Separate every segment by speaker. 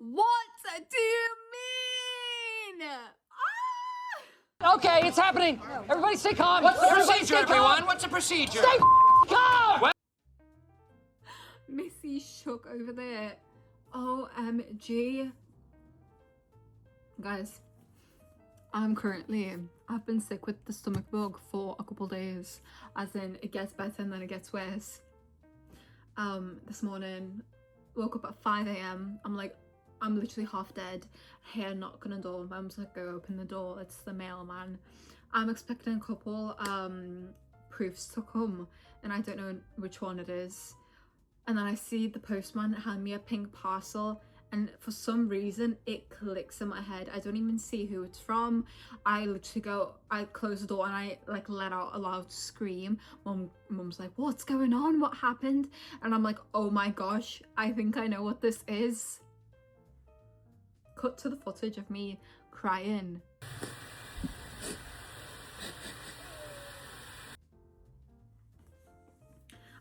Speaker 1: What do you mean?
Speaker 2: Okay, it's happening. Everybody stay calm.
Speaker 3: What's the
Speaker 2: Everybody
Speaker 3: procedure,
Speaker 2: stay calm.
Speaker 3: everyone? What's the procedure?
Speaker 2: Stay calm!
Speaker 1: Missy shook over there. OMG. Guys, I've been sick with the stomach bug for a couple days. As in, it gets better and then it gets worse. This morning, woke up at 5 a.m. I'm literally half dead. Hair knocking on the door. Mum's like, go open the door. It's the mailman. I'm expecting a couple proofs to come, and I don't know which one it is. And then I see the postman hand me a pink parcel, and for some reason it clicks in my head. I don't even see who it's from. I close the door and I like let out a loud scream. Mum's like, what's going on? What happened? And I'm like, oh my gosh, I think I know what this is. Cut to the footage of me crying.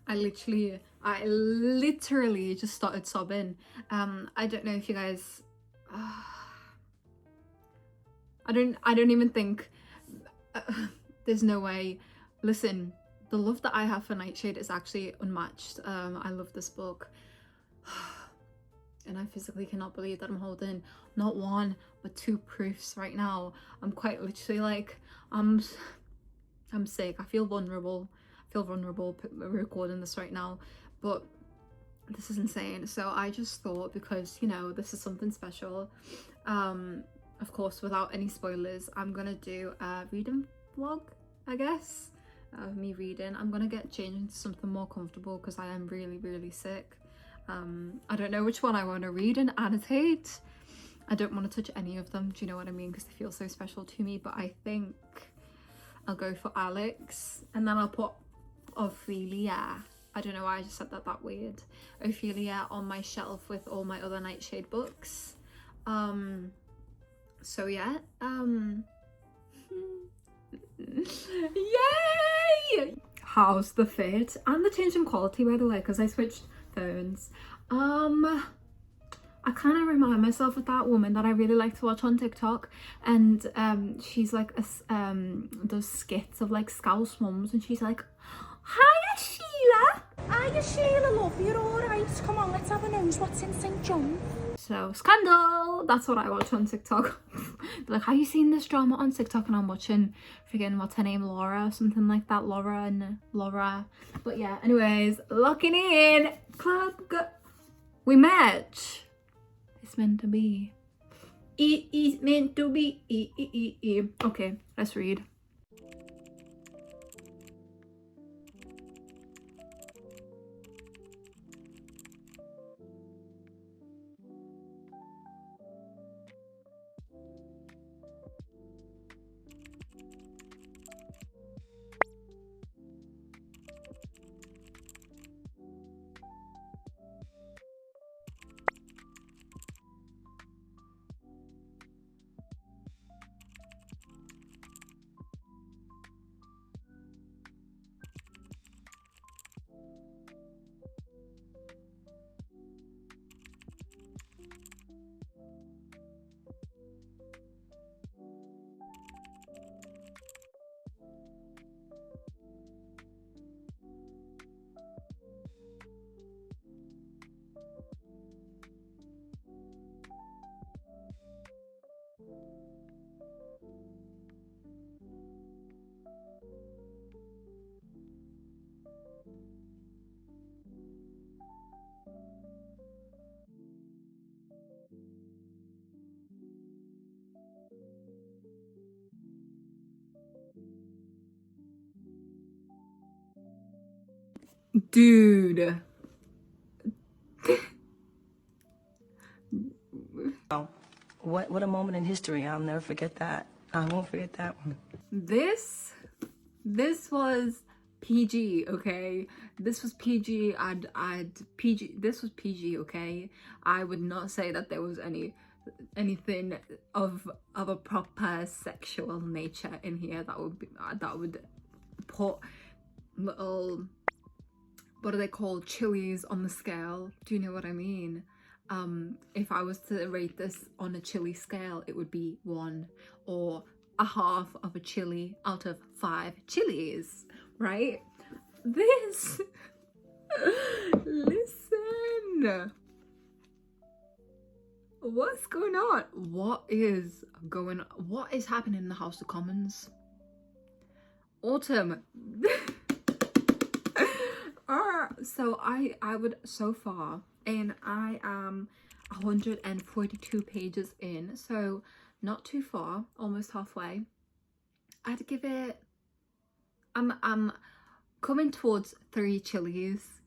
Speaker 1: I literally just started sobbing. I don't know if you guys, I don't even think, there's no way. Listen, the love that I have for Nightshade is actually unmatched. I love this book. And I physically cannot believe that I'm holding not one, but two proofs right now. I'm quite literally like, I'm sick. I feel vulnerable. Recording this right now, but this is insane. So I just thought, because you know this is something special, of course without any spoilers, I'm gonna do a reading vlog, I guess, of me reading. I'm gonna get changed into something more comfortable because I am really sick. I don't know which one I want to read and annotate. I don't want to touch any of them, do you know what I mean, because they feel so special to me. But I think I'll go for Alex, and then I'll put Ophelia, I don't know why I just said that weird, Ophelia on my shelf with all my other Nightshade books. So yeah, yay! How's the fit and the change in quality, by the way, because I switched phones. I kind of remind myself of that woman that I really like to watch on TikTok, and she's like does skits of like Scouse mums, and she's like, hiya Sheila!
Speaker 4: Hiya Sheila, love, you're alright. Come on, let's have a nose. What's in St. John?
Speaker 1: So, Scandal! That's what I watch on TikTok. Like, have you seen this drama on TikTok? And I'm watching friggin', what's her name, Laura, something like that, Laura. But yeah, anyways, locking in. Club we met. It's meant to be. It is meant to be. Okay, let's read. Dude.
Speaker 5: What a moment in history. I'll never forget that. I won't forget that one.
Speaker 1: This was PG, okay? This was PG. This was PG, okay? I would not say that there was anything of a proper sexual nature in here that would put little, what are they called, chilies on the scale. Do you know what I mean? If I was to rate this on a chili scale, it would be 1 or a half of a chili out of 5 chilies, right? This, listen, what's going on? What is happening in the House of Commons? Autumn. So I would, so far, and I am 142 pages in, so not too far, almost halfway. I'd give it, I'm coming towards 3 chilies.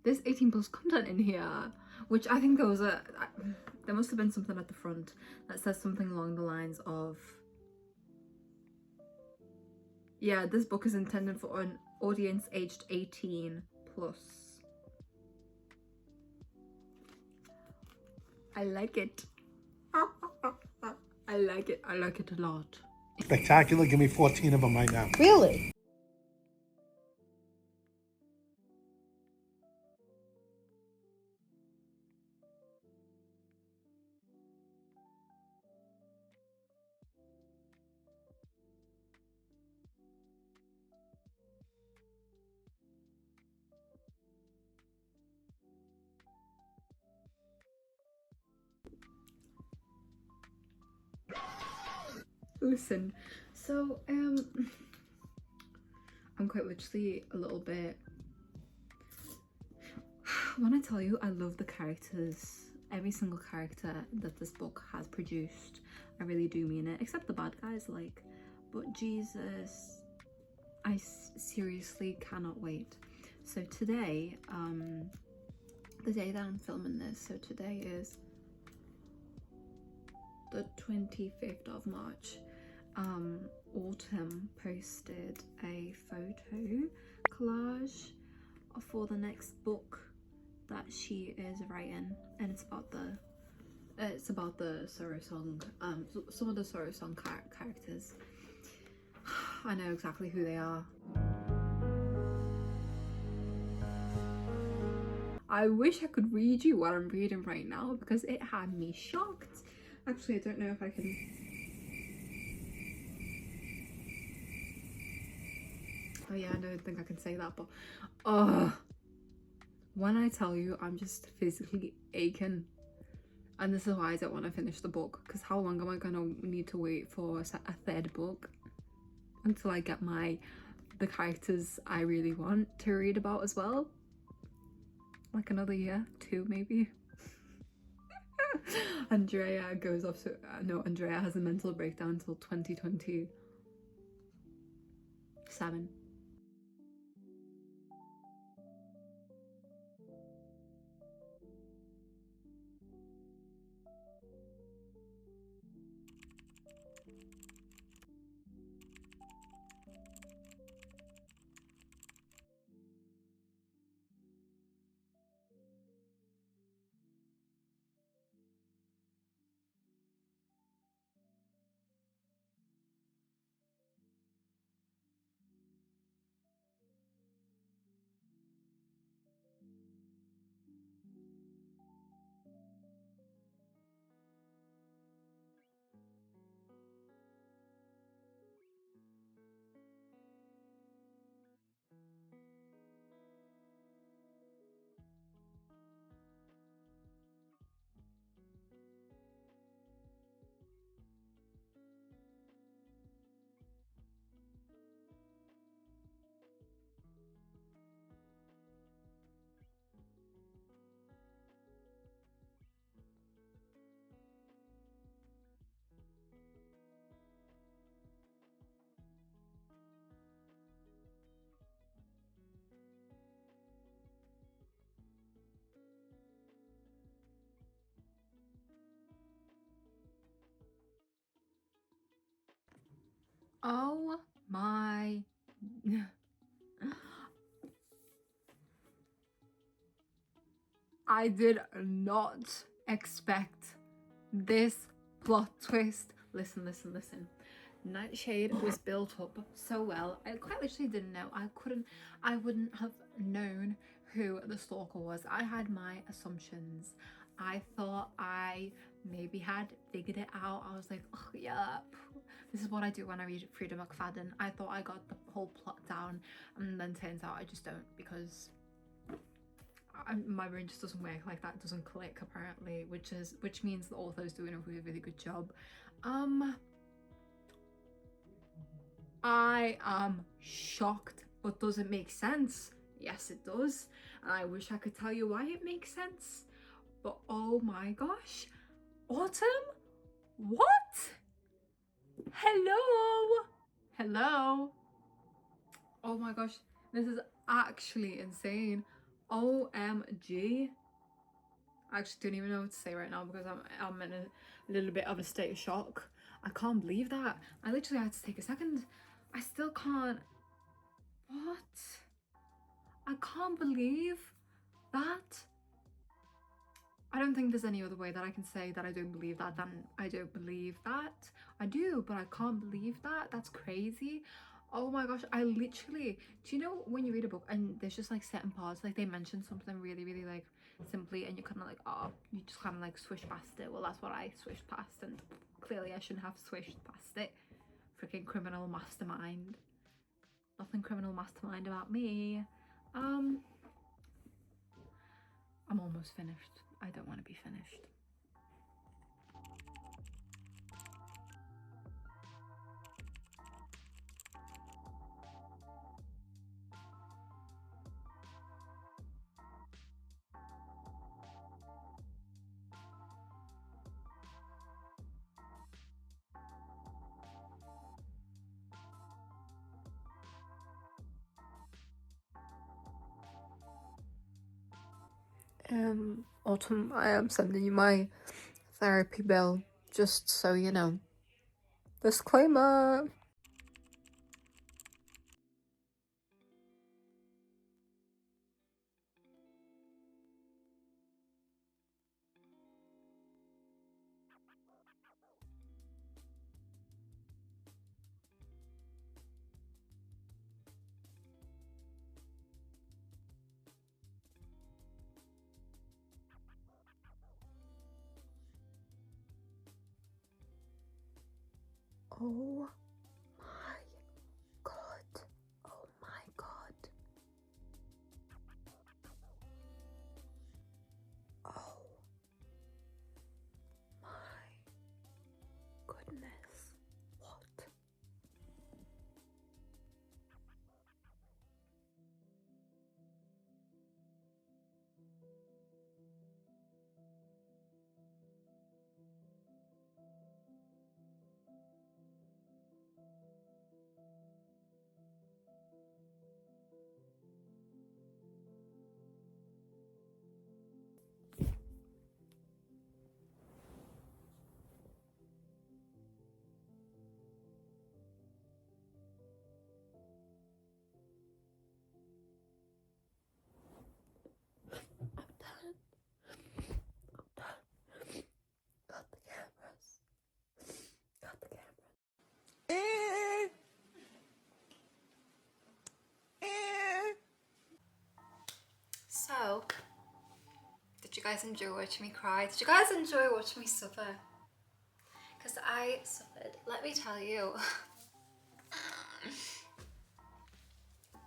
Speaker 1: There's 18 plus content in here, which I think there must have been something at the front that says something along the lines of, yeah, this book is intended for an audience aged 18 plus. I like it. I like it. I like it a lot.
Speaker 3: Spectacular. Give me 14 of them right now.
Speaker 5: Really?
Speaker 1: Listen, so I'm quite literally a little bit, when I tell you I love the characters, every single character that this book has produced, I really do mean it, except the bad guys, like, but Jesus, I seriously cannot wait. So today, the day that I'm filming this, so today is the 25th of March. Autumn posted a photo collage for the next book that she is writing, and it's about the Sorrow Song, some of the Sorrow Song characters. I know exactly who they are. I wish I could read you what I'm reading right now because it had me shocked. Actually, I don't know if I can. Oh yeah, I don't think I can say that, but when I tell you, I'm just physically aching, and this is why I don't want to finish the book, because how long am I gonna need to wait for a 3rd book until I get the characters I really want to read about as well? Like another year, 2 maybe. Andrea goes off to no, Andrea has a mental breakdown until 2027. Oh my. I did not expect this plot twist. Listen, listen, listen. Nightshade was built up so well. I quite literally didn't know. I wouldn't have known who the stalker was. I had my assumptions. I thought I maybe had figured it out. I was like, oh yeah, this is what I do when I read Frida McFadden. I thought I got the whole plot down, and then turns out I just don't, because my brain just doesn't work like that. It doesn't click apparently, which means the author's doing a really good job. I am shocked, but does it make sense? Yes, it does, and I wish I could tell you why it makes sense, but oh my gosh, Autumn, what? Hello, hello. Oh my gosh, this is actually insane. OMG. I actually don't even know what to say right now, because I'm in a little bit of a state of shock. I can't believe that. I literally had to take a second. I still can't. What? I can't believe that. I don't think there's any other way that I can say that I don't believe that than I don't believe that. I do, but I can't believe that. That's crazy. Oh my gosh, I literally, do you know when you read a book and there's just like certain parts, like they mention something really like simply, and you're kind of like, oh, you just kind of like swish past it. Well, that's what I swished past, and clearly I shouldn't have swished past it. Freaking criminal mastermind. Nothing criminal mastermind about me. I'm almost finished. I don't want to be finished. Autumn, I am sending you my therapy bill, just so you know. Disclaimer. Oh my god. Oh my god. Oh my goodness. What? Got the cameras. Got the cameras. So, did you guys enjoy watching me cry? Did you guys enjoy watching me suffer? Because I suffered. Let me tell you.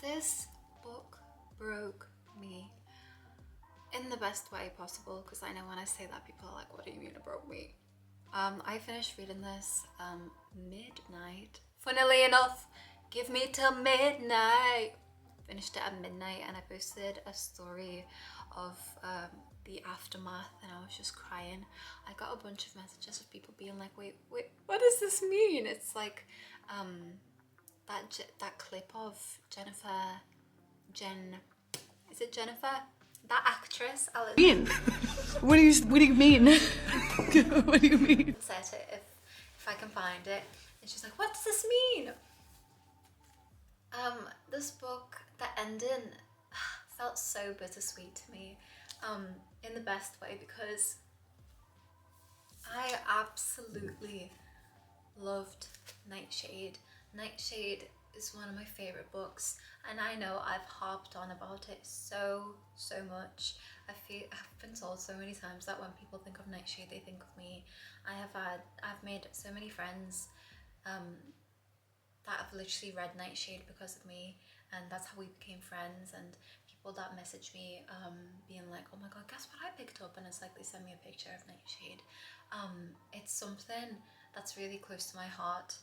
Speaker 1: This book broke me in the best way possible, because I know when I say that, people are like, what do you mean it broke me? I finished reading this midnight. Funnily enough, give me till midnight. Finished it at midnight, and I posted a story of the aftermath, and I was just crying. I got a bunch of messages of people being like, wait, what does this mean? It's like that clip of is it Jennifer? That actress,
Speaker 5: What do you mean? What do you mean?
Speaker 1: said it if I can find it, and she's like, what does this mean? This book, the ending felt so bittersweet to me, in the best way, because I absolutely loved Nightshade. Nightshade is one of my favorite books, and I know I've harped on about it so much. I've been told so many times that when people think of Nightshade, they think of me. I've made so many friends that have literally read Nightshade because of me, and that's how we became friends. And people that message me being like, oh my god, guess what I picked up, and it's like they send me a picture of Nightshade. It's something that's really close to my heart,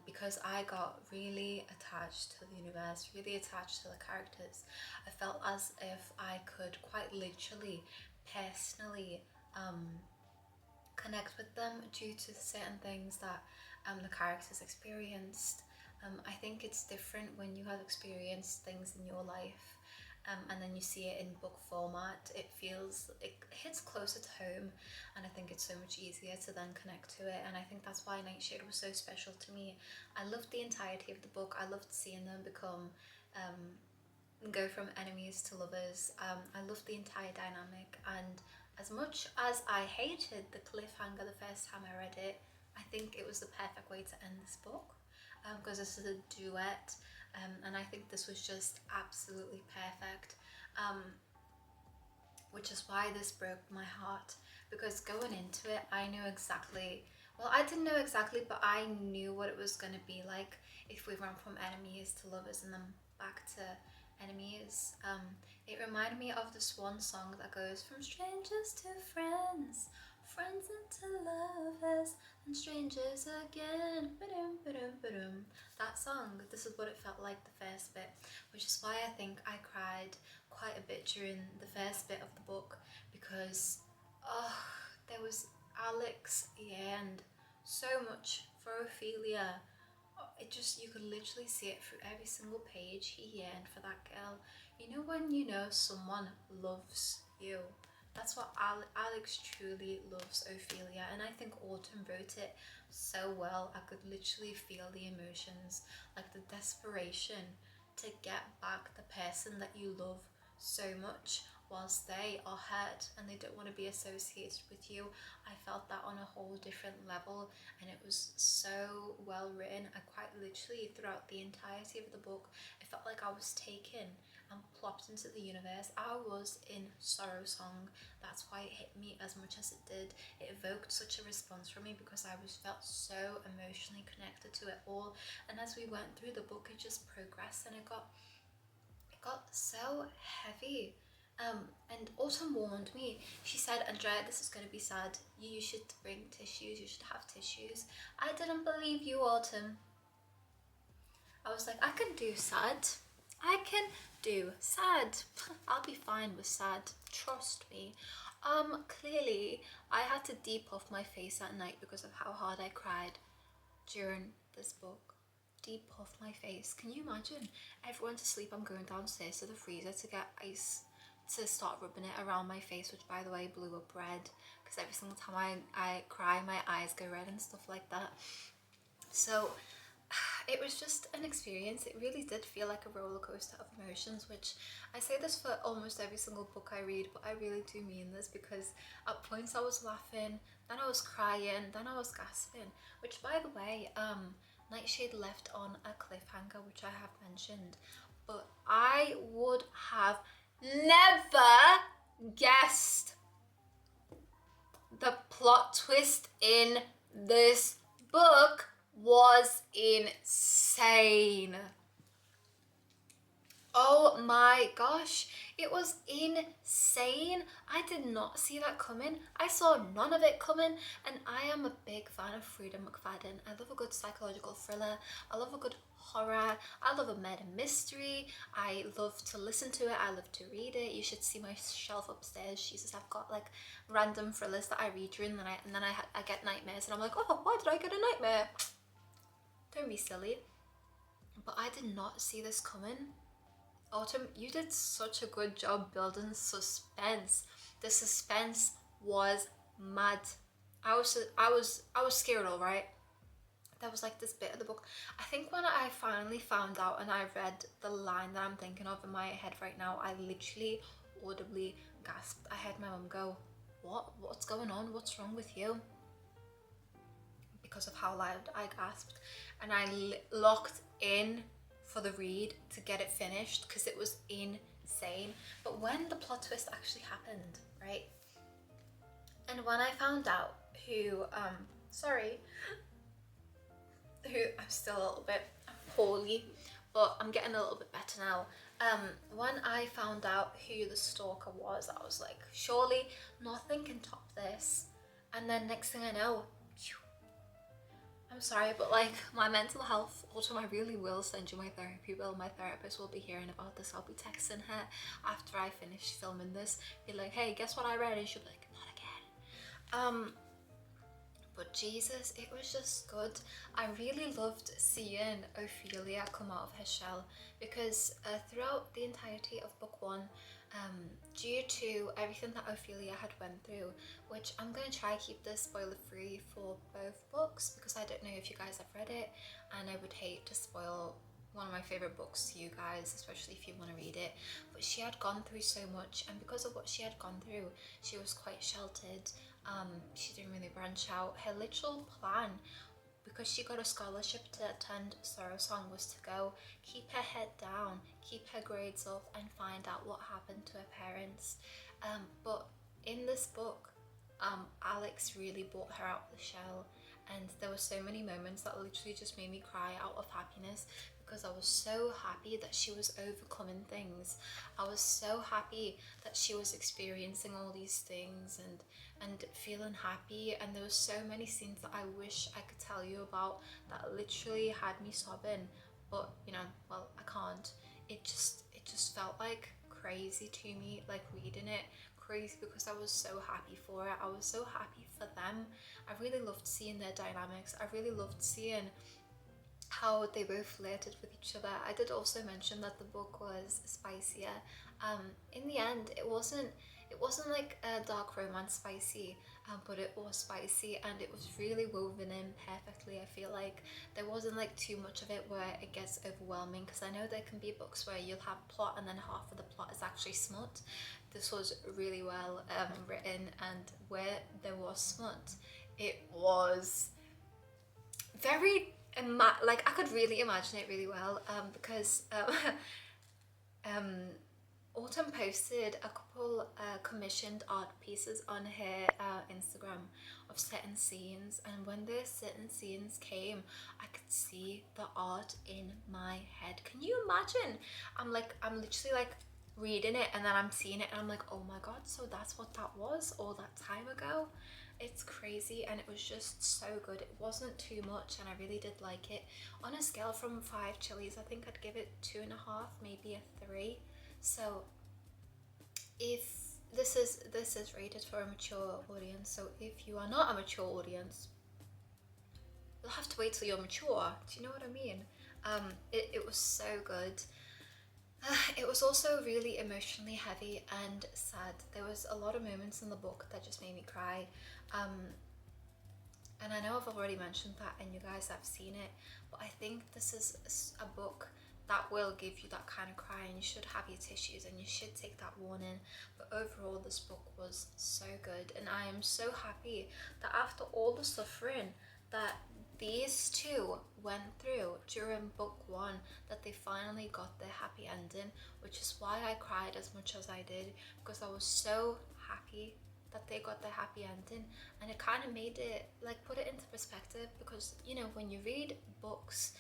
Speaker 1: because I got really attached to the universe, really attached to the characters. I felt as if I could quite literally, personally connect with them due to certain things that the characters experienced. I think it's different when you have experienced things in your life, and then you see it in book format. It hits closer to home, and I think it's so much easier to then connect to it. And I think that's why Nightshade was so special to me. I loved the entirety of the book. I loved seeing them go from enemies to lovers. I loved the entire dynamic, and as much as I hated the cliffhanger the first time I read it, I think it was the perfect way to end this book, because this is a duet, and I think this was just absolutely perfect, which is why this broke my heart, because going into it I knew exactly, well, I didn't know exactly, but I knew what it was going to be like if we went from enemies to lovers and then back to enemies. It reminded me of the swan song that goes from strangers to friends, friends into lovers, and strangers again. Ba-dum, ba-dum, ba-dum. That song, this is what it felt like the first bit, which is why I think I cried quite a bit during the first bit of the book, because there was Alex yearned so much for Ophelia. It just, you could literally see it through every single page. He yearned for that girl. You know when you know someone loves you? That's what Alex truly loves Ophelia, and I think Autumn wrote it so well. I could literally feel the emotions, like the desperation to get back the person that you love so much whilst they are hurt and they don't want to be associated with you. I felt that on a whole different level, and it was so well written. I quite literally, throughout the entirety of the book, it felt like I was taken and plopped into the universe. I was in Sorrow Song. That's why it hit me as much as it did. It evoked such a response from me because I felt so emotionally connected to it all. And as we went through the book, it just progressed, and it got so heavy. And Autumn warned me. She said, Andrea, this is going to be sad. You should bring tissues. You should have tissues. I didn't believe you, Autumn. I was like, I can do sad. I can do sad. I'll be fine with sad. Trust me. Clearly, I had to depuff my face at night because of how hard I cried during this book. Depuff my face. Can you imagine? Everyone's asleep. I'm going downstairs to the freezer to get ice to start rubbing it around my face, which by the way blew up red, because every single time I cry my eyes go red and stuff like that. So it was just an experience. It really did feel like a roller coaster of emotions, which I say this for almost every single book I read, but I really do mean this, because at points I was laughing, then I was crying, then I was gasping, which by the way, Nightshade left on a cliffhanger, which I have mentioned, but I would have never guessed the plot twist in this book was insane. Oh my gosh, it was insane. I did not see that coming. I saw none of it coming, and I am a big fan of Freida McFadden. I love a good psychological thriller. I love a good horror. I love a murder mystery. I love to listen to it. I love to read it. You should see my shelf upstairs. Jesus, I've got like random thrillers that I read during the night, and then I get nightmares, and I'm like, oh, why did I get a nightmare? Don't be silly. But I did not see this coming. Autumn, you did such a good job building suspense. The suspense was mad. I was scared, all right. There was like this bit of the book. I think when I finally found out and I read the line that I'm thinking of in my head right now, I literally audibly gasped. I heard my mum go, "What? What's going on? What's wrong with you?" because of how loud I gasped, and I locked in for the read to get it finished because it was insane. But when the plot twist actually happened, right, and when I found out who I'm still a little bit poorly, but I'm getting a little bit better now. When I found out who the stalker was, I was like, surely nothing can top this. And then next thing I know, phew, I'm sorry, but like my mental health, also I really will send you my therapy bill. My therapist will be hearing about this. I'll be texting her after I finish filming this, be like, hey, guess what I read? And she'll be like, not again. But Jesus, it was just good. I really loved seeing Ophelia come out of her shell, because throughout the entirety of book one, due to everything that Ophelia had went through, which I'm going to try keep this spoiler free for both books, because I don't know if you guys have read it, and I would hate to spoil one of my favorite books to you guys, especially if you want to read it. But she had gone through so much, and because of what she had gone through, she was quite sheltered. She didn't really branch out. Her literal plan, because she got a scholarship to attend Sorrow Song, was to go keep her head down, keep her grades up, and find out what happened to her parents. But in this book, Alex really brought her out of the shell, and there were so many moments that literally just made me cry out of happiness, because I was so happy that she was overcoming things. I was so happy that she was experiencing all these things and feeling happy. And there were so many scenes that I wish I could tell you about that literally had me sobbing, but you know, well, I can't. It just felt like crazy to me, like reading it. Crazy, because I was so happy for it. I was so happy for them. I really loved seeing their dynamics. I really loved seeing how they both flirted with each other. I did also mention that the book was spicier. In the end, it wasn't like a dark romance spicy, but it was spicy, and it was really woven in perfectly. I feel like there wasn't like too much of it where it gets overwhelming, because I know there can be books where you'll have plot and then half of the plot is actually smut. This was really well written, and where there was smut, it was very like I could really imagine it really well, because Autumn posted a couple commissioned art pieces on her Instagram of certain scenes, and when the certain scenes came, I could see the art in my head. Can you imagine? I'm literally like reading it, and then I'm seeing it, and I'm like, oh my god, so that's what that was all that time ago. It's crazy, and it was just so good. It wasn't too much, and I really did like it. On a scale from 5 chilies, I think I'd give it 2.5, maybe a 3. So if this is rated for a mature audience, so if you are not a mature audience, you'll have to wait till you're mature. Do you know what I mean? It was so good. It was also really emotionally heavy and sad. There was a lot of moments in the book that just made me cry. And I know I've already mentioned that and you guys have seen it, but I think this is a book that will give you that kind of cry, and you should have your tissues and you should take that warning. But overall, this book was so good, and I am so happy that after all the suffering that these two went through during book one, that they finally got their happy ending, which is why I cried as much as I did, because I was so happy that they got their happy ending. And it kind of made it, like, put it into perspective, because you know, when you read books,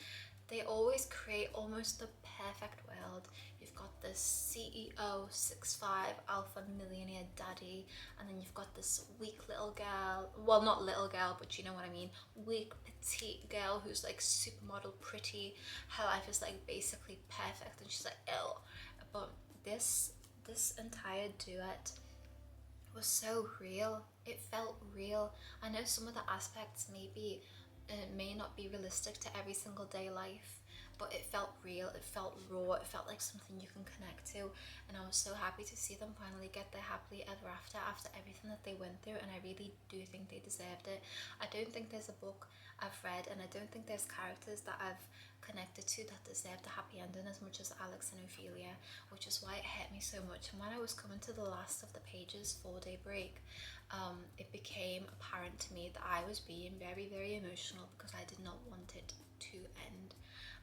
Speaker 1: they always create almost the perfect world. You've got this CEO 6'5" alpha millionaire daddy, and then you've got this weak little girl, well, not little girl, but you know what I mean, weak petite girl who's like supermodel pretty. Her life is like basically perfect, and she's like ill. But this entire duet was so real. It felt real. I know some of the aspects may not be realistic to every single day life, but it felt real, it felt raw, it felt like something you can connect to, and I was so happy to see them finally get their happily ever after everything that they went through, and I really do think they deserved it. I don't think there's a book I've read, and I don't think there's characters that I've connected to that deserved a happy ending as much as Alex and Ophelia, which is why it hit me so much. And when I was coming to the last of the pages for Daybreak, it became apparent to me that I was being very, very emotional because I did not want it to end.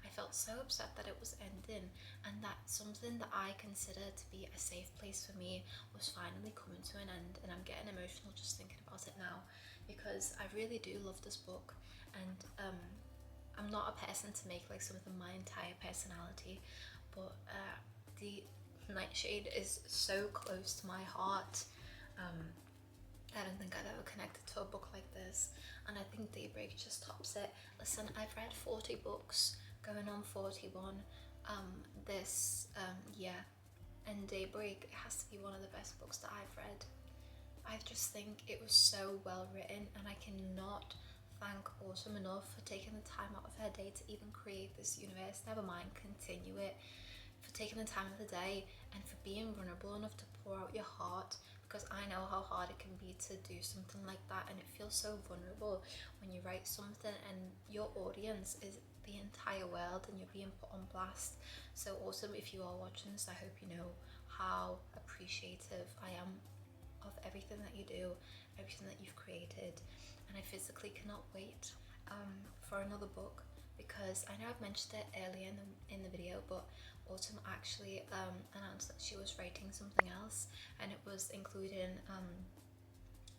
Speaker 1: I felt so upset that it was ending, and that something that I consider to be a safe place for me was finally coming to an end, and I'm getting emotional just thinking about it now because I really do love this book, and I'm not a person to make like something my entire personality, but the Nightshade is so close to my heart. I don't think I've ever connected to a book like this, and I think Daybreak just tops it. Listen, I've read 40 books, going on 41 this year, and Daybreak has to be one of the best books that I've read. I just think it was so well written, and I cannot thank Autumn enough for taking the time out of her day to even create this universe, never mind continue it, for taking the time of the day and for being vulnerable enough to pour out your heart, because I know how hard it can be to do something like that, and it feels so vulnerable when you write something and your audience is the entire world and you're being put on blast. So Autumn, if you are watching this, I hope you know how appreciative I am of everything that you do, everything that you've created, and I physically cannot wait for another book, because I know I've mentioned it earlier in the video, but Autumn actually announced that she was writing something else, and it was including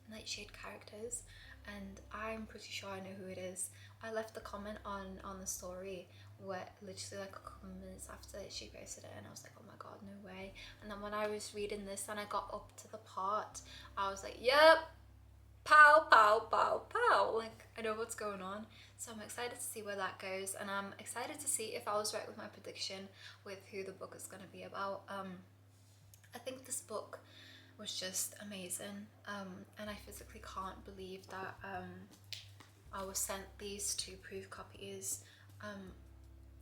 Speaker 1: Nightshade characters, and I'm pretty sure I know who it is. I left the comment on the story where literally like a couple of minutes after she posted it, and I was like, oh my god, no way. And then when I was reading this and I got up to the part, I was like, yep, pow pow pow pow, like I know what's going on. So I'm excited to see where that goes, and I'm excited to see if I was right with my prediction with who the book is going to be about. I think this book was just amazing, and I physically can't believe that I was sent these 2 proof copies.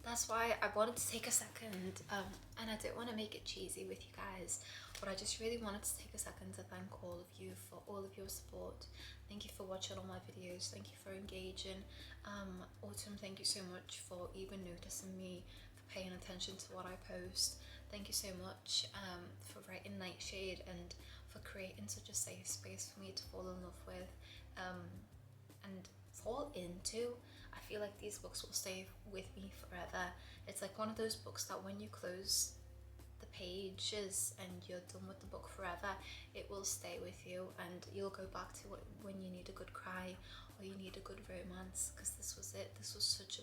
Speaker 1: That's why I wanted to take a second, and I didn't want to make it cheesy with you guys, but I just really wanted to take a second to thank all of you for all of your support. Thank you for watching all my videos, thank you for engaging. Autumn, thank you so much for even noticing me, for paying attention to what I post. Thank you so much for writing Nightshade and for creating such a safe space for me to fall in love with and fall into. I feel like these books will stay with me forever. It's like one of those books that when you close the pages and you're done with the book forever, it will stay with you, and you'll go back to it when you need a good cry or you need a good romance, because this was it. This was such a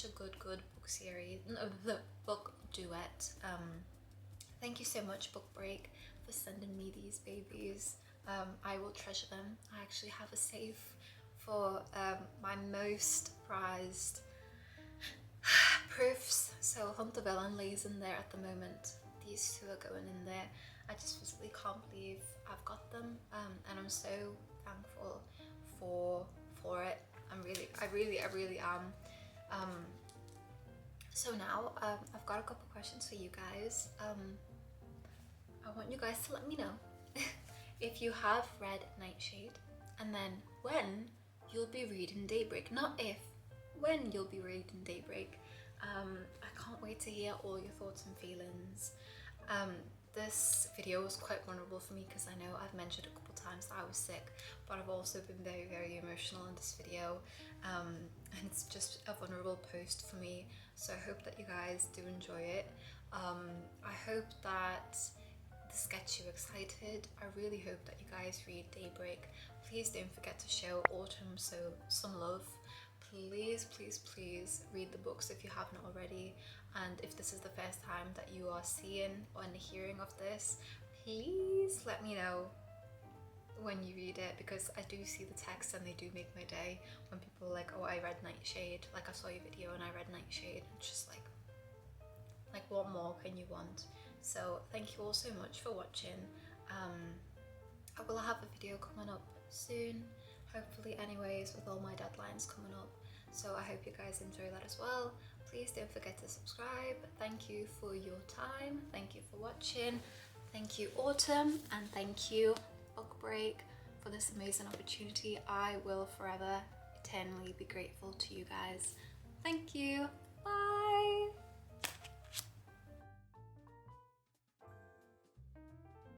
Speaker 1: good book series, the book duet. Thank you so much, Book Break, for sending me these babies. I will treasure them. I actually have a safe for my most prized proofs. So Hunter Villain lays in there at the moment. These 2 are going in there. I just physically can't believe I've got them, and I'm so thankful for it. I really am. So now I've got a couple questions for you guys. I want you guys to let me know if you have read Nightshade, and then when you'll be reading Daybreak. Not if, when you'll be reading Daybreak. I can't wait to hear all your thoughts and feelings. This video was quite vulnerable for me because I know I've mentioned a couple times that I was sick, but I've also been very, very emotional in this video, and it's just a vulnerable post for me, so I hope that you guys do enjoy it. I hope that this gets you excited. I really hope that you guys read Daybreak. Please don't forget to show Autumn some love. Please, please, please read the books if you haven't already, and if this is the first time that you are seeing or hearing of this, please let me know when you read it, because I do see the text and they do make my day when people are like, oh, I read Nightshade, like I saw your video and I read Nightshade. It's just like what more can you want? So thank you all so much for watching. I will have a video coming up soon, hopefully, anyways, with all my deadlines coming up. So I hope you guys enjoy that as well. Please don't forget to subscribe. Thank you for your time. Thank you for watching. Thank you Autumn, and thank you Book Break for this amazing opportunity. I will forever eternally be grateful to you guys. Thank you. Bye.